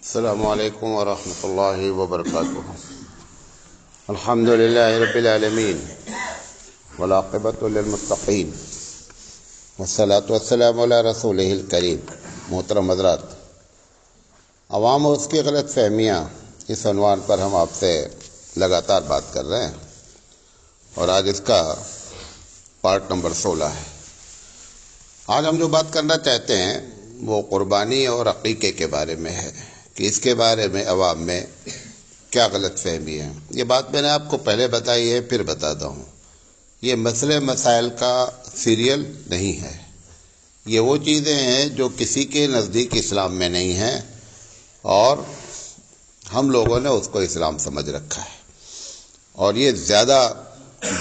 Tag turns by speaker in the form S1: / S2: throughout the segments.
S1: السلام علیکم ورحمۃ اللہ وبرکاتہ۔ الحمد للہ رب العالمین والعاقبۃ للمتقین والصلاۃ والسلام علی رسولہ الکریم۔ محترم حضرات، عوام اور اس کی غلط فہمیاں، اس عنوان پر ہم آپ سے لگاتار بات کر رہے ہیں اور آج اس کا پارٹ نمبر 16 ہے۔ آج ہم جو بات کرنا چاہتے ہیں وہ قربانی اور عقیقے کے بارے میں ہے کہ اس کے بارے میں عوام میں کیا غلط فہمی ہے۔ یہ بات میں نے آپ کو پہلے بتائی ہے، پھر بتاتا ہوں۔ یہ مسئلے مسائل کا سیریل نہیں ہے، یہ وہ چیزیں ہیں جو کسی کے نزدیک اسلام میں نہیں ہیں اور ہم لوگوں نے اس کو اسلام سمجھ رکھا ہے، اور یہ زیادہ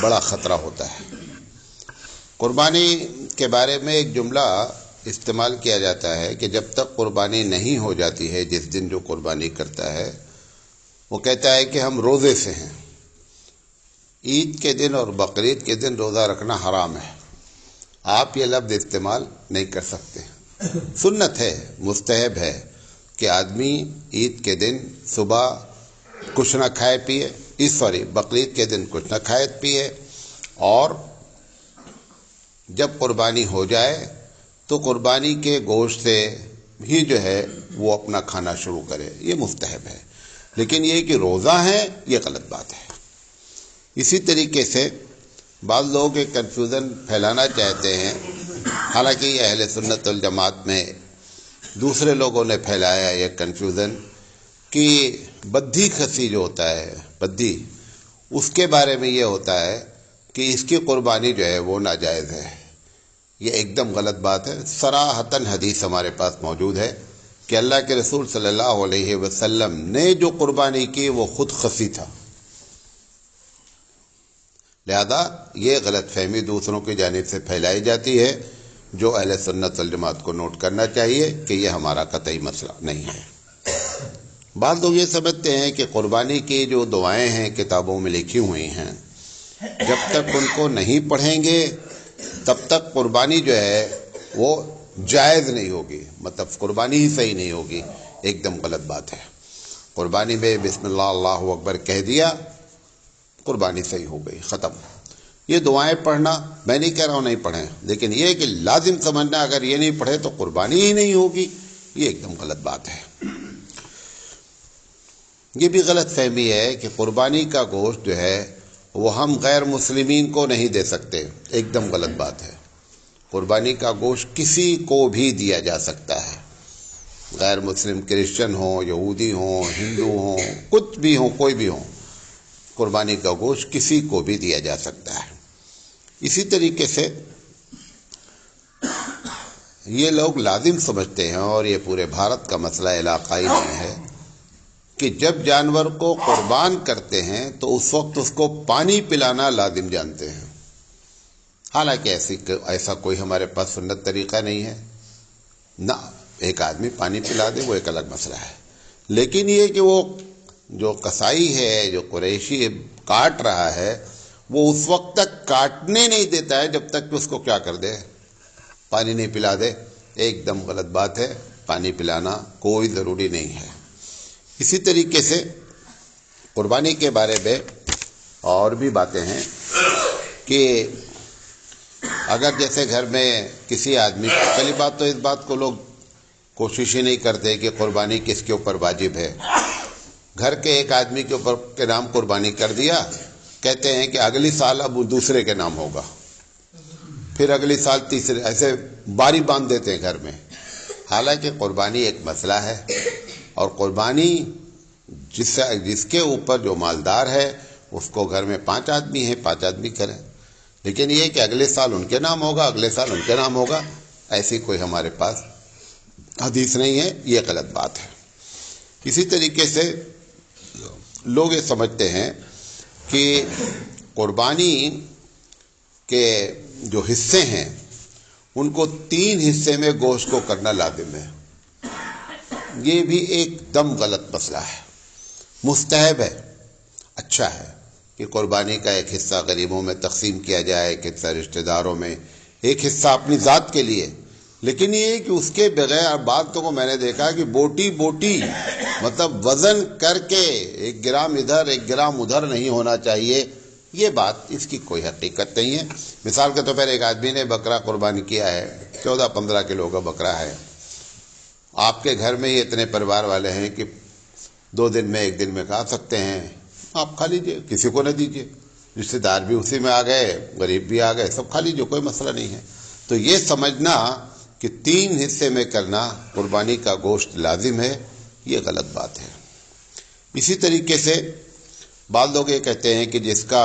S1: بڑا خطرہ ہوتا ہے۔ قربانی کے بارے میں ایک جملہ استعمال کیا جاتا ہے کہ جب تک قربانی نہیں ہو جاتی ہے، جس دن جو قربانی کرتا ہے وہ کہتا ہے کہ ہم روزے سے ہیں۔ عید کے دن اور بقرعید کے دن روزہ رکھنا حرام ہے، آپ یہ لفظ استعمال نہیں کر سکتے۔ سنت ہے، مستحب ہے کہ آدمی عید کے دن صبح کچھ نہ کھائے پیے، بقرعید کے دن کچھ نہ کھائے پیے، اور جب قربانی ہو جائے تو قربانی کے گوشت سے ہی جو ہے وہ اپنا کھانا شروع کرے، یہ مستحب ہے۔ لیکن یہ کہ روزہ ہے، یہ غلط بات ہے۔ اسی طریقے سے بعض لوگ ایک کنفیوژن پھیلانا چاہتے ہیں، حالانکہ یہ اہل سنت والجماعت میں دوسرے لوگوں نے پھیلایا یہ کنفیوژن کہ بدھی کھسی جو ہوتا ہے، بدھی، اس کے بارے میں یہ ہوتا ہے کہ اس کی قربانی جو ہے وہ ناجائز ہے۔ یہ ایک دم غلط بات ہے۔ صراحتاً حدیث ہمارے پاس موجود ہے کہ اللہ کے رسول صلی اللہ علیہ وسلم نے جو قربانی کی وہ خود خصی تھا۔ لہذا یہ غلط فہمی دوسروں کی جانب سے پھیلائی جاتی ہے، جو اہل سنت والجماعت کو نوٹ کرنا چاہیے کہ یہ ہمارا قطعی مسئلہ نہیں ہے۔ بعض لوگ یہ سمجھتے ہیں کہ قربانی کی جو دعائیں ہیں کتابوں میں لکھی ہوئی ہیں، جب تک ان کو نہیں پڑھیں گے تب تک قربانی جو ہے وہ جائز نہیں ہوگی، مطلب قربانی ہی صحیح نہیں ہوگی۔ ایک دم غلط بات ہے۔ قربانی میں بسم اللہ اللہ اکبر کہہ دیا، قربانی صحیح ہو گئی، ختم۔ یہ دعائیں پڑھنا، میں نہیں کہہ رہا ہوں نہیں پڑھیں، لیکن یہ کہ لازم سمجھنا اگر یہ نہیں پڑھے تو قربانی ہی نہیں ہوگی، یہ ایک دم غلط بات ہے۔ یہ بھی غلط فہمی ہے کہ قربانی کا گوشت جو ہے وہ ہم غیر مسلمین کو نہیں دے سکتے، ایک دم غلط بات ہے۔ قربانی کا گوشت کسی کو بھی دیا جا سکتا ہے، غیر مسلم کرسچن ہوں، یہودی ہوں، ہندو ہوں، کچھ بھی ہوں، کوئی بھی ہوں، قربانی کا گوشت کسی کو بھی دیا جا سکتا ہے۔ اسی طریقے سے یہ لوگ لازم سمجھتے ہیں، اور یہ پورے بھارت کا مسئلہ علاقائی نہیں ہے، کہ جب جانور کو قربان کرتے ہیں تو اس وقت اس کو پانی پلانا لازم جانتے ہیں۔ حالانکہ ایسا کوئی ہمارے پاس سنت طریقہ نہیں ہے، نہ ایک آدمی پانی پلا دے وہ ایک الگ مسئلہ ہے، لیکن یہ کہ وہ جو قصائی ہے، جو قریشی کاٹ رہا ہے، وہ اس وقت تک کاٹنے نہیں دیتا ہے جب تک کہ اس کو کیا کر دے، پانی نہیں پلا دے۔ ایک دم غلط بات ہے، پانی پلانا کوئی ضروری نہیں ہے۔ اسی طریقے سے قربانی کے بارے میں اور بھی باتیں ہیں کہ اگر جیسے گھر میں کسی آدمی، پہلی بات تو اس بات کو لوگ کوشش ہی نہیں کرتے کہ قربانی کس کے اوپر واجب ہے۔ گھر کے ایک آدمی کے اوپر کے نام قربانی کر دیا، کہتے ہیں کہ اگلی سال اب دوسرے کے نام ہوگا، پھر اگلی سال تیسرے، ایسے باری باندھ دیتے ہیں گھر میں۔ حالانکہ قربانی ایک مسئلہ ہے، اور قربانی جس کے اوپر جو مالدار ہے اس کو گھر میں 5 آدمی ہیں، 5 آدمی کریں، لیکن یہ کہ اگلے سال ان کے نام ہوگا، اگلے سال ان کے نام ہوگا، ایسی کوئی ہمارے پاس حدیث نہیں ہے، یہ غلط بات ہے۔ اسی طریقے سے لوگ یہ سمجھتے ہیں کہ قربانی کے جو حصے ہیں ان کو 3 حصے میں گوشت کو کرنا لازم ہے۔ یہ بھی ایک دم غلط مسئلہ ہے۔ مستحب ہے، اچھا ہے کہ قربانی کا ایک حصہ غریبوں میں تقسیم کیا جائے، ایک حصہ رشتہ داروں میں، ایک حصہ اپنی ذات کے لیے، لیکن یہ کہ اس کے بغیر باتوں کو میں نے دیکھا کہ بوٹی مطلب وزن کر کے 1 گرام ادھر 1 گرام ادھر نہیں ہونا چاہیے، یہ بات اس کی کوئی حقیقت نہیں ہے۔ مثال کے طور پر ایک آدمی نے بکرا قربانی کیا ہے، 14-15 کلو کا بکرا ہے، آپ کے گھر میں ہی اتنے پریوار والے ہیں کہ 2 دن میں 1 دن میں کھا سکتے ہیں، آپ کھا لیجئے، کسی کو نہ دیجئے، رشتے دار بھی اسی میں آ گئے، غریب بھی آ گئے، سب کھا لیجئے، کوئی مسئلہ نہیں ہے۔ تو یہ سمجھنا کہ 3 حصے میں کرنا قربانی کا گوشت لازم ہے، یہ غلط بات ہے۔ اسی طریقے سے بعض لوگ یہ کہتے ہیں کہ جس کا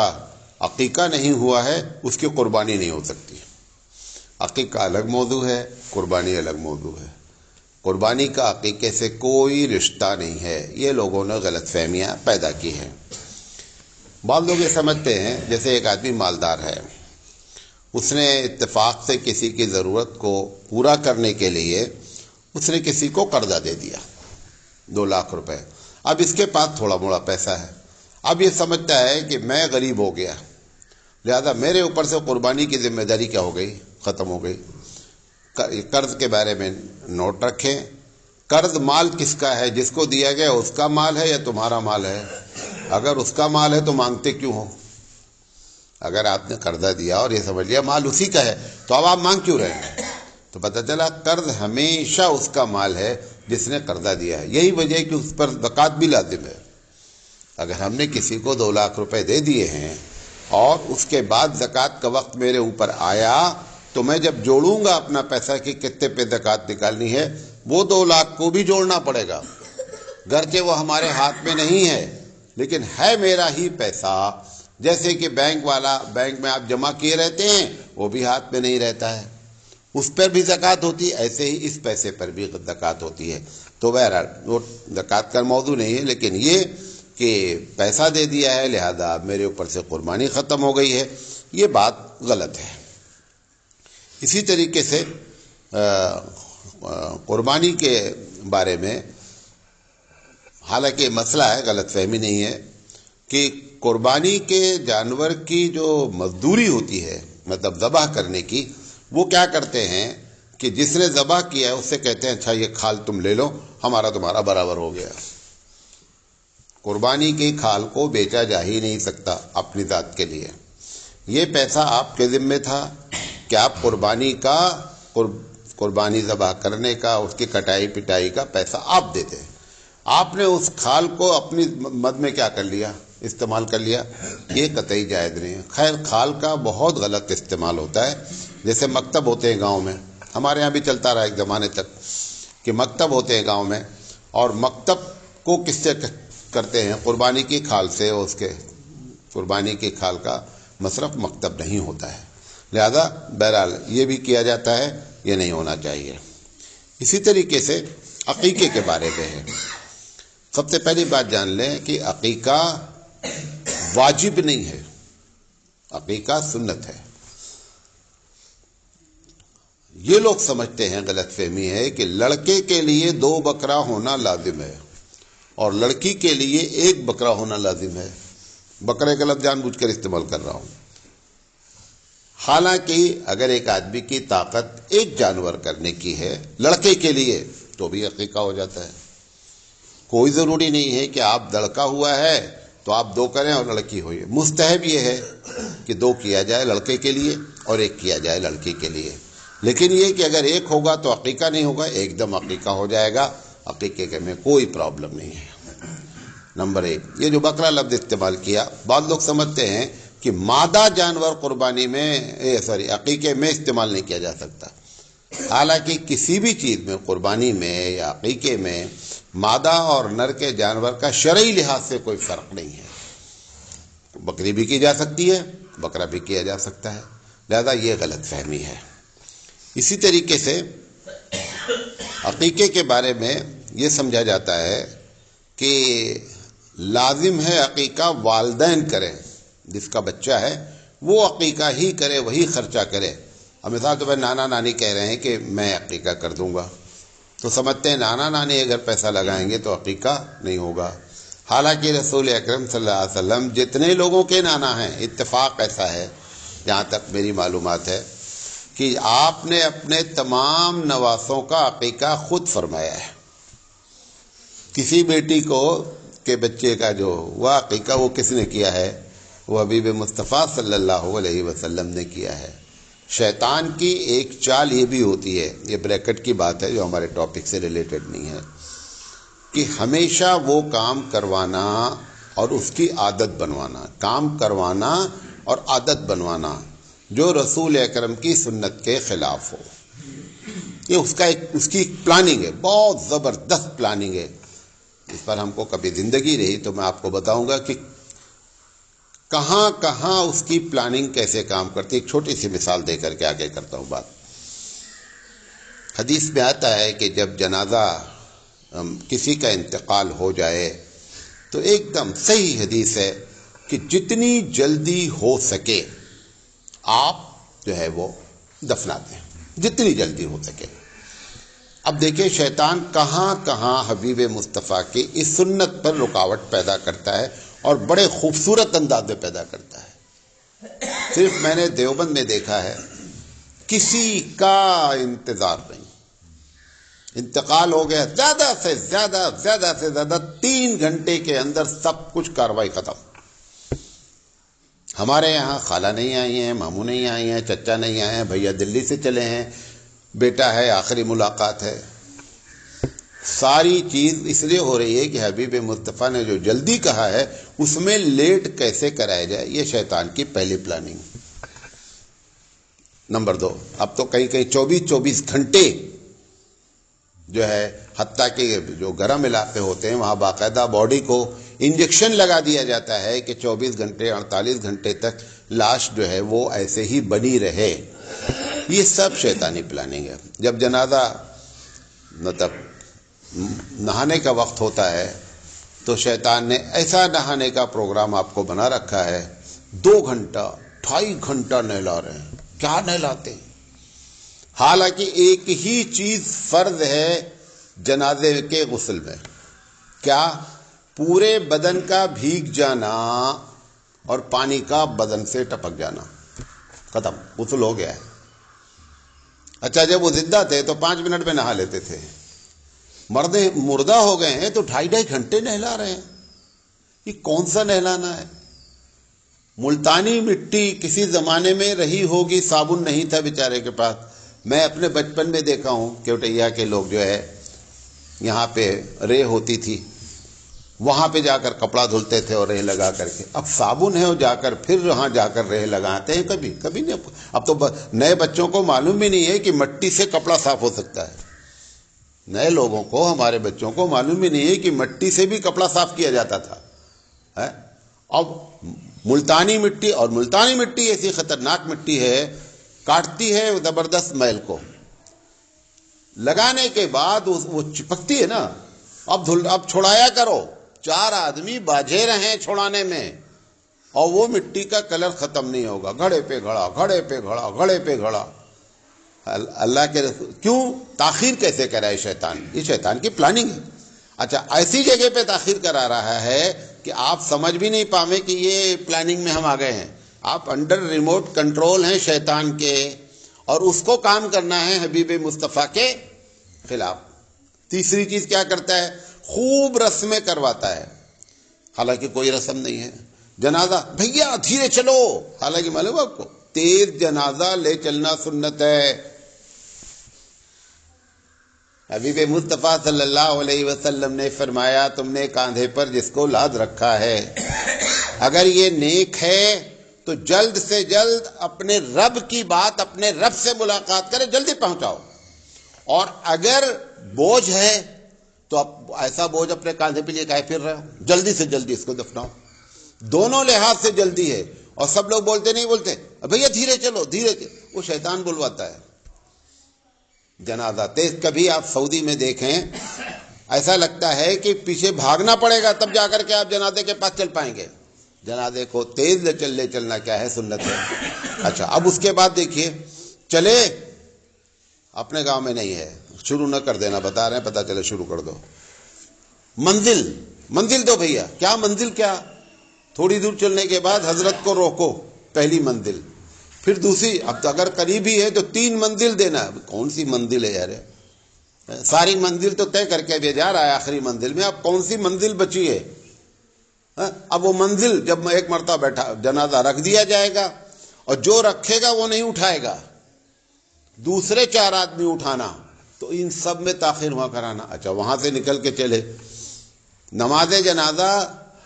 S1: عقیقہ نہیں ہوا ہے اس کی قربانی نہیں ہو سکتی۔ عقیقہ الگ موضوع ہے، قربانی الگ موضوع ہے۔ قربانی کا عقیقے سے کوئی رشتہ نہیں ہے، یہ لوگوں نے غلط فہمیاں پیدا کی ہیں۔ بعض لوگ یہ سمجھتے ہیں جیسے ایک آدمی مالدار ہے، اس نے اتفاق سے کسی کی ضرورت کو پورا کرنے کے لیے اس نے کسی کو قرضہ دے دیا 2 لاکھ روپے، اب اس کے پاس تھوڑا موڑا پیسہ ہے، اب یہ سمجھتا ہے کہ میں غریب ہو گیا، لہذا میرے اوپر سے قربانی کی ذمہ داری کیا ہو گئی، ختم ہو گئی۔ قرض کے بارے میں نوٹ رکھیں، قرض مال کس کا ہے؟ جس کو دیا گیا اس کا مال ہے یا تمہارا مال ہے؟ اگر اس کا مال ہے تو مانگتے کیوں ہو؟ اگر آپ نے قرضہ دیا اور یہ سمجھ لیا مال اسی کا ہے تو اب آپ مانگ کیوں رہے ہیں؟ تو پتہ چلا قرض ہمیشہ اس کا مال ہے جس نے قرضہ دیا ہے، یہی وجہ ہے کہ اس پر زکوٰۃ بھی لازم ہے۔ اگر ہم نے کسی کو 2 لاکھ روپے دے دیے ہیں اور اس کے بعد زکوٰۃ کا وقت میرے اوپر آیا تو میں جب جوڑوں گا اپنا پیسہ کہ کتنے پہ زکوٰۃ نکالنی ہے، وہ 2 لاکھ کو بھی جوڑنا پڑے گا، گرچہ وہ ہمارے ہاتھ میں نہیں ہے لیکن ہے میرا ہی پیسہ۔ جیسے کہ بینک میں آپ جمع کیے رہتے ہیں، وہ بھی ہاتھ میں نہیں رہتا ہے، اس پر بھی زکوٰۃ ہوتی ہے، ایسے ہی اس پیسے پر بھی زکوٰۃ ہوتی ہے۔ تو بہرحال وہ زکوٰۃ کا موضوع نہیں ہے، لیکن یہ کہ پیسہ دے دیا ہے لہذا میرے اوپر سے قربانی ختم ہو گئی ہے، یہ بات غلط ہے۔ اسی طریقے سے قربانی کے بارے میں حالانکہ مسئلہ ہے، غلط فہمی نہیں ہے کہ قربانی کے جانور کی جو مزدوری ہوتی ہے، مطلب ذبح کرنے کی، وہ کیا کرتے ہیں کہ جس نے ذبح کیا ہے اس سے کہتے ہیں اچھا یہ کھال تم لے لو، ہمارا تمہارا برابر ہو گیا۔ قربانی کی کھال کو بیچا جا ہی نہیں سکتا اپنی ذات کے لیے، یہ پیسہ آپ کے ذمہ تھا کہ آپ قربانی ذبح کرنے کا، اس کی کٹائی پٹائی کا پیسہ آپ دیتے ہیں، آپ نے اس کھال کو اپنی مد میں کیا کر لیا، استعمال کر لیا، یہ قطعی جائز نہیں ہے۔ خیر کھال کا بہت غلط استعمال ہوتا ہے، جیسے مکتب ہوتے ہیں گاؤں میں، ہمارے یہاں بھی چلتا رہا ایک زمانے تک کہ مکتب ہوتے ہیں گاؤں میں، اور مکتب کو کس سے کرتے ہیں؟ قربانی کی کھال سے، اس کے قربانی کی کھال کا مصرف مکتب نہیں ہوتا ہے، لہذا بہرحال یہ بھی کیا جاتا ہے، یہ نہیں ہونا چاہیے۔ اسی طریقے سے عقیقے کے بارے میں ہے، سب سے پہلی بات جان لیں کہ عقیقہ واجب نہیں ہے، عقیقہ سنت ہے۔ یہ لوگ سمجھتے ہیں، غلط فہمی ہے کہ لڑکے کے لیے 2 بکرا ہونا لازم ہے اور لڑکی کے لیے 1 بکرا ہونا لازم ہے۔ بکرے کا لفظ جان بوجھ کر استعمال کر رہا ہوں، حالانکہ اگر ایک آدمی کی طاقت 1 جانور کرنے کی ہے لڑکے کے لیے تو بھی عقیقہ ہو جاتا ہے۔ کوئی ضروری نہیں ہے کہ آپ لڑکا ہوا ہے تو آپ 2 کریں اور لڑکی ہوئی، مستحب یہ ہے کہ 2 کیا جائے لڑکے کے لیے اور 1 کیا جائے لڑکی کے لیے، لیکن یہ کہ اگر 1 ہوگا تو عقیقہ نہیں ہوگا، ایک دم عقیقہ ہو جائے گا، عقیقے کے میں کوئی پرابلم نہیں ہے۔ نمبر 1، یہ جو بکرا لفظ استعمال کیا، بعض لوگ سمجھتے ہیں کہ مادہ جانور قربانی میں عقیقے میں استعمال نہیں کیا جا سکتا، حالانکہ کسی بھی چیز میں، قربانی میں یا عقیقے میں، مادہ اور نر کے جانور کا شرعی لحاظ سے کوئی فرق نہیں ہے، بکری بھی کی جا سکتی ہے، بکرا بھی کیا جا سکتا ہے، لہذا یہ غلط فہمی ہے۔ اسی طریقے سے عقیقے کے بارے میں یہ سمجھا جاتا ہے کہ لازم ہے عقیقہ والدین کریں، جس کا بچہ ہے وہ عقیقہ ہی کرے، وہی خرچہ کرے۔ اب مثال تو نانا نانی کہہ رہے ہیں کہ میں عقیقہ کر دوں گا، تو سمجھتے ہیں نانا نانی اگر پیسہ لگائیں گے تو عقیقہ نہیں ہوگا، حالانکہ رسول اکرم صلی اللہ علیہ وسلم جتنے لوگوں کے نانا ہیں، اتفاق ایسا ہے جہاں تک میری معلومات ہے کہ آپ نے اپنے تمام نواسوں کا عقیقہ خود فرمایا ہے، کسی بیٹی کو کے بچے کا جو ہوا عقیقہ وہ کس نے کیا ہے؟ وہ حبیب مصطفیٰ صلی اللہ علیہ وسلم نے کیا ہے۔ شیطان کی ایک چال یہ بھی ہوتی ہے، یہ بریکٹ کی بات ہے جو ہمارے ٹاپک سے ریلیٹڈ نہیں ہے، کہ ہمیشہ وہ کام کروانا اور اس کی عادت بنوانا، کام کروانا اور عادت بنوانا جو رسول اکرم کی سنت کے خلاف ہو۔ یہ اس کی ایک پلاننگ ہے، بہت زبردست پلاننگ ہے۔ اس پر ہم کو کبھی زندگی رہی تو میں آپ کو بتاؤں گا کہ کہاں کہاں اس کی پلاننگ کیسے کام کرتی ہے۔ ایک چھوٹی سی مثال دے کر کے آگے کرتا ہوں بات۔ حدیث میں آتا ہے کہ جب جنازہ کسی کا انتقال ہو جائے تو ایک دم صحیح حدیث ہے کہ جتنی جلدی ہو سکے آپ جو ہے وہ دفنا دیں، جتنی جلدی ہو سکے۔ اب دیکھیں شیطان کہاں کہاں حبیب مصطفیٰ کی اس سنت پر رکاوٹ پیدا کرتا ہے اور بڑے خوبصورت انداز میں پیدا کرتا ہے۔ صرف میں نے دیوبند میں دیکھا ہے کسی کا انتظار نہیں، انتقال ہو گیا، زیادہ سے زیادہ 3 گھنٹے کے اندر سب کچھ کاروائی ختم۔ ہمارے یہاں خالہ نہیں آئی ہیں، ماموں نہیں آئی ہیں، چچا نہیں آئے ہیں، بھیا دلی سے چلے ہیں، بیٹا ہے، آخری ملاقات ہے۔ ساری چیز اس لیے ہو رہی ہے کہ حبیب مصطفیٰ نے جو جلدی کہا ہے اس میں لیٹ کیسے کرایا جائے، یہ شیطان کی پہلی پلاننگ۔ نمبر 2، اب تو کہیں 24 گھنٹے جو ہے، حتیٰ کہ جو گرم علاقے ہوتے ہیں وہاں باقاعدہ باڈی کو انجیکشن لگا دیا جاتا ہے کہ 24 گھنٹے 48 گھنٹے تک لاش جو ہے وہ ایسے ہی بنی رہے۔ یہ سب شیطانی پلاننگ ہے۔ جب جنازہ مطلب نہانے کا وقت ہوتا ہے تو شیطان نے ایسا نہانے کا پروگرام آپ کو بنا رکھا ہے، 2 گھنٹہ 2.5 گھنٹہ نہلا رہے ہیں۔ کیا نہلاتے ہیں؟ حالانکہ ایک ہی چیز فرض ہے جنازے کے غسل میں، کیا؟ پورے بدن کا بھیگ جانا اور پانی کا بدن سے ٹپک جانا، ختم، غسل ہو گیا ہے۔ اچھا جب وہ زندہ تھے تو 5 منٹ میں نہا لیتے تھے، مردہ ہو گئے ہیں تو 2.5 گھنٹے نہلا رہے ہیں۔ یہ کون سا نہلانا ہے؟ ملتانی مٹی کسی زمانے میں رہی ہوگی، صابن نہیں تھا بیچارے کے پاس۔ میں اپنے بچپن میں دیکھا ہوں کیوٹیا کے لوگ جو ہے یہاں پہ ریح ہوتی تھی، وہاں پہ جا کر کپڑا دھلتے تھے اور ریح لگا کر کے۔ اب صابن ہے اور جا کر پھر وہاں جا کر ریح لگاتے ہیں، کبھی نہیں۔ اب تو نئے بچوں کو معلوم بھی نہیں ہے کہ مٹی سے کپڑا صاف ہو سکتا ہے۔ نئے لوگوں کو، ہمارے بچوں کو معلوم بھی نہیں ہے کہ مٹی سے بھی کپڑا صاف کیا جاتا تھا۔ اب ملتانی مٹی، اور ملتانی مٹی ایسی خطرناک مٹی ہے، کاٹتی ہے زبردست میل کو، لگانے کے بعد وہ چپکتی ہے نا۔ اب چھڑایا کرو، 4 آدمی باجھے رہیں چھڑانے میں، اور وہ مٹی کا کلر ختم نہیں ہوگا، گھڑے پہ گھڑا، گھڑے پہ گھڑا، گھڑے پہ گھڑا۔ اللہ کے رسول کیوں تاخیر کیسے کرائے شیطان؟ یہ شیطان کی پلاننگ ہے۔ اچھا ایسی جگہ پہ تاخیر کرا رہا ہے کہ آپ سمجھ بھی نہیں پاویں کہ یہ پلاننگ میں ہم آ گئے ہیں۔ آپ انڈر ریموٹ کنٹرول ہیں شیطان کے، اور اس کو کام کرنا ہے حبیب مصطفیٰ کے خلاف۔ تیسری چیز کیا کرتا ہے؟ خوب رسمیں کرواتا ہے، حالانکہ کوئی رسم نہیں ہے۔ جنازہ، بھیا دھیرے چلو، حالانکہ معلوم آپ کو تیز جنازہ لے چلنا سنت ہے۔ حبیب مصطفیٰ صلی اللہ علیہ وسلم نے فرمایا، تم نے کاندھے پر جس کو لاد رکھا ہے، اگر یہ نیک ہے تو جلد سے جلد اپنے رب کی بات، اپنے رب سے ملاقات کرے، جلدی پہنچاؤ۔ اور اگر بوجھ ہے تو اب ایسا بوجھ اپنے کاندھے پہ لے کے پھر رہے ہو، جلدی سے جلدی اس کو دفناؤ۔ دونوں لحاظ سے جلدی ہے۔ اور سب لوگ بولتے نہیں بولتے بھیا دھیرے چلو دھیرے چلو، وہ شیطان بلواتا ہے جنازہ تیز۔ کبھی آپ سعودی میں دیکھیں، ایسا لگتا ہے کہ پیچھے بھاگنا پڑے گا تب جا کر کے آپ جنازے کے پاس چل پائیں گے۔ جنازے کو تیز لے چلنا کیا ہے؟ سنت ہے۔ اچھا اب اس کے بعد دیکھیے، چلے اپنے گاؤں میں نہیں ہے، شروع نہ کر دینا، بتا رہے ہیں، پتہ چلے شروع کر دو۔ منزل دو بھیا، کیا منزل؟ کیا تھوڑی دور چلنے کے بعد حضرت کو روکو، پہلی منزل، پھر دوسری، اب تو اگر قریب ہی ہے تو 3 منزل دینا۔ کون سی منزل ہے یار؟ ساری منزل تو طے کر کے بھی جا رہا ہے، آخری منزل میں اب کون سی منزل بچی ہے؟ اب وہ منزل جب ایک مرتبہ بیٹھا جنازہ رکھ دیا جائے گا اور جو رکھے گا وہ نہیں اٹھائے گا، دوسرے 4 آدمی اٹھانا، تو ان سب میں تاخیر وہاں کرانا۔ اچھا وہاں سے نکل کے چلے، نماز جنازہ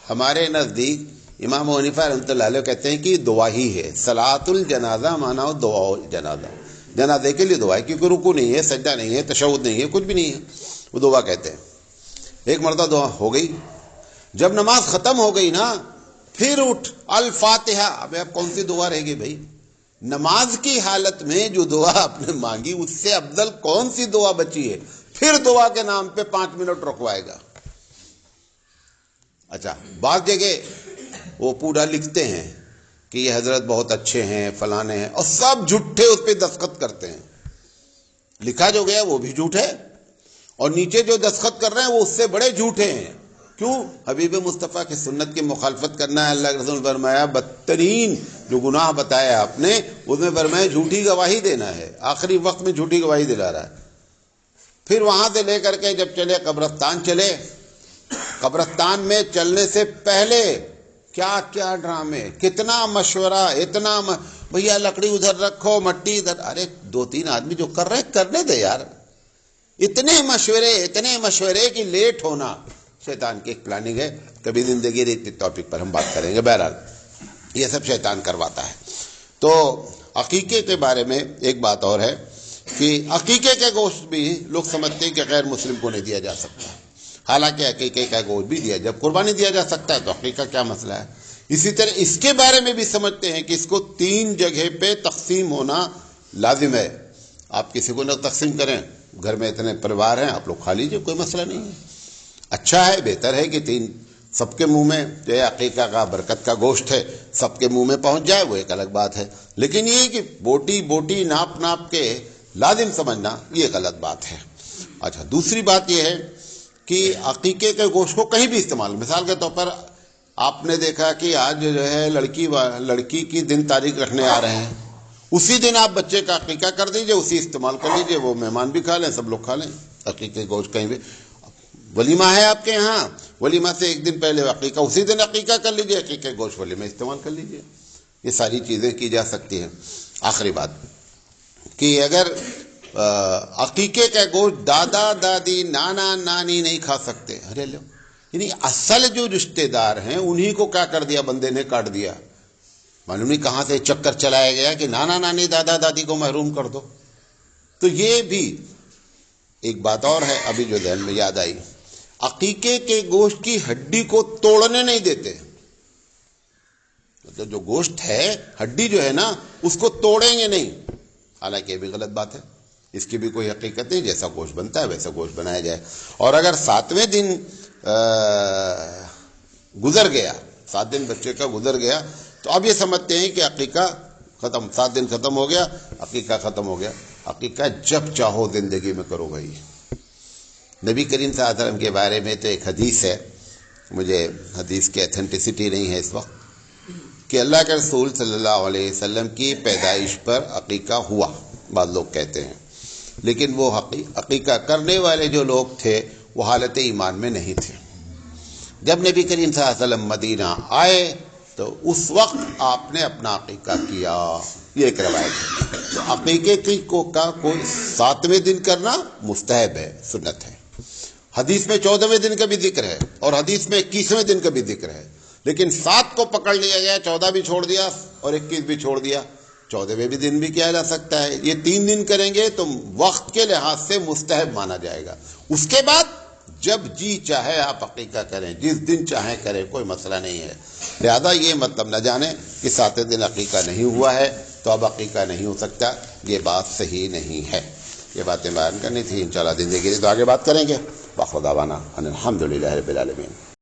S1: ہمارے نزدیک امام ابو حنیفہ رحمۃ اللہ علیہ کہتے ہیں کہ دعا ہی ہے، صلاۃ الجنازہ مانا ہو دعا جنازہ، جنازے کے لیے دعا ہے، کیونکہ رکوع نہیں ہے، سجدہ نہیں ہے، تشہد نہیں ہے، کچھ بھی نہیں ہے، وہ دعا کہتے ہیں۔ ایک مرتبہ دعا ہو گئی، جب نماز ختم ہو گئی نا پھر اٹھ الفاتحہ، اب کون سی دعا رہے گی بھائی؟ نماز کی حالت میں جو دعا آپ نے مانگی اس سے افضل کون سی دعا بچی ہے؟ پھر دعا کے نام پہ 5 منٹ رکوائے گا۔ اچھا بعض جگہ وہ پورا لکھتے ہیں کہ یہ حضرت بہت اچھے ہیں، فلانے ہیں، اور سب جھوٹے اس پہ دستخط کرتے ہیں، لکھا جو گیا وہ بھی جھوٹ ہے اور نیچے جو دستخط کر رہے ہیں وہ اس سے بڑے جھوٹے ہیں۔ کیوں؟ حبیب مصطفیٰ کی سنت کی مخالفت کرنا ہے۔ اللہ کے رسول فرمایا بدترین جو گناہ بتایا آپ نے اس میں فرمایا جھوٹی گواہی دینا ہے، آخری وقت میں جھوٹی گواہی دلا رہا ہے۔ پھر وہاں سے لے کر کے جب چلے قبرستان چلے، قبرستان میں چلنے سے پہلے کیا کیا ڈرامے، کتنا مشورہ، اتنا بھیا لکڑی ادھر رکھو، مٹی ادھر، ارے 2-3 آدمی جو کر رہے کرنے دے یار، اتنے مشورے کہ لیٹ ہونا شیطان کی ایک پلاننگ ہے۔ کبھی زندگی ریتی ٹاپک پر ہم بات کریں گے، بہرحال یہ سب شیطان کرواتا ہے۔ تو عقیقے کے بارے میں ایک بات اور ہے کہ عقیقے کے گوشت بھی لوگ سمجھتے ہیں کہ غیر مسلم کو نہیں دیا جا سکتا، حالانکہ عقیقے کا گوشت بھی دیا، جب قربانی دیا جا سکتا ہے تو عقیقہ کیا مسئلہ ہے؟ اسی طرح اس کے بارے میں بھی سمجھتے ہیں کہ اس کو 3 جگہ پہ تقسیم ہونا لازم ہے۔ آپ کسی کو نہ تقسیم کریں، گھر میں اتنے پریوار ہیں آپ لوگ کھا لیجئے، کوئی مسئلہ نہیں ہے، اچھا ہے، بہتر ہے کہ 3 سب کے منہ میں جو ہے عقیقہ کا برکت کا گوشت ہے سب کے منہ میں پہنچ جائے، وہ ایک الگ بات ہے، لیکن یہ کہ بوٹی ناپ کے لازم سمجھنا یہ غلط بات ہے۔ اچھا دوسری بات یہ ہے کہ عقیقے کے گوشت کو کہیں بھی استعمال، مثال کے طور پر آپ نے دیکھا کہ آج جو ہے لڑکی کی دن تاریخ رکھنے آ رہے ہیں، اسی دن آپ بچے کا عقیقہ کر دیجئے، اسی استعمال کر لیجئے، وہ مہمان بھی کھا لیں، سب لوگ کھا لیں عقیقے کے گوشت۔ کہیں بھی ولیمہ ہے آپ کے یہاں، ولیمہ سے 1 دن پہلے عقیقہ، اسی دن عقیقہ کر لیجئے، عقیقے کے گوشت ولیمہ استعمال کر لیجئے، یہ ساری چیزیں کی جا سکتی ہیں۔ آخری بات کہ اگر عقیقے کا گوشت دادا دادی نانا نانی نہیں کھا سکتے، ارے لو، یعنی اصل جو رشتہ دار ہیں انہی کو کیا کر دیا، بندے نے کاٹ دیا، معلوم نہیں کہاں سے چکر چلایا گیا کہ نانا نانی دادا دادی کو محروم کر دو۔ تو یہ بھی ایک بات اور ہے ابھی جو ذہن میں یاد آئی، عقیقے کے گوشت کی ہڈی کو توڑنے نہیں دیتے، مطلب جو گوشت ہے ہڈی جو ہے نا اس کو توڑیں گے نہیں، حالانکہ یہ بھی غلط بات ہے، اس کی بھی کوئی حقیقت نہیں، جیسا گوشت بنتا ہے ویسا گوشت بنایا جائے۔ اور اگر 7ویں دن گزر گیا، 7 دن بچے کا گزر گیا تو اب یہ سمجھتے ہیں کہ عقیقہ ختم، 7 دن ختم ہو گیا، عقیقہ ختم ہو گیا۔ عقیقہ جب چاہو زندگی میں کرو بھائی۔ نبی کریم صلی اللہ علیہ وسلم کے بارے میں تو ایک حدیث ہے، مجھے حدیث کی اتھینٹسٹی نہیں ہے اس وقت، کہ اللہ کے رسول صلی اللہ علیہ وسلم کی پیدائش پر عقیقہ ہوا، بعض لوگ کہتے ہیں، لیکن وہ عقیقہ کرنے والے جو لوگ تھے وہ حالت ایمان میں نہیں تھے۔ جب نبی کریم صلی اللہ علیہ وسلم مدینہ آئے تو اس وقت آپ نے اپنا عقیقہ کیا، یہ ایک روایت ہے۔ تو عقیقے کا کوئی 7ویں دن کرنا مستحب ہے، سنت ہے۔ حدیث میں 14ویں دن کا بھی ذکر ہے اور حدیث میں 21ویں دن کا بھی ذکر ہے، لیکن 7 کو پکڑ لیا گیا، 14 بھی چھوڑ دیا اور 21 بھی چھوڑ دیا، 14ویں بھی دن بھی کیا جا سکتا ہے۔ یہ 3 دن کریں گے تو وقت کے لحاظ سے مستحب مانا جائے گا۔ اس کے بعد جب جی چاہے آپ عقیقہ کریں، جس دن چاہیں کریں، کوئی مسئلہ نہیں ہے۔ لہذا یہ مطلب نہ جانیں کہ 7ویں دن عقیقہ نہیں ہوا ہے تو اب عقیقہ نہیں ہو سکتا، یہ بات صحیح نہیں ہے۔ یہ باتیں بیان کرنی تھی، انشاءاللہ زندگی تو آگے بات کریں گے۔ باخدا وانا الحمدللہ رب العالمین۔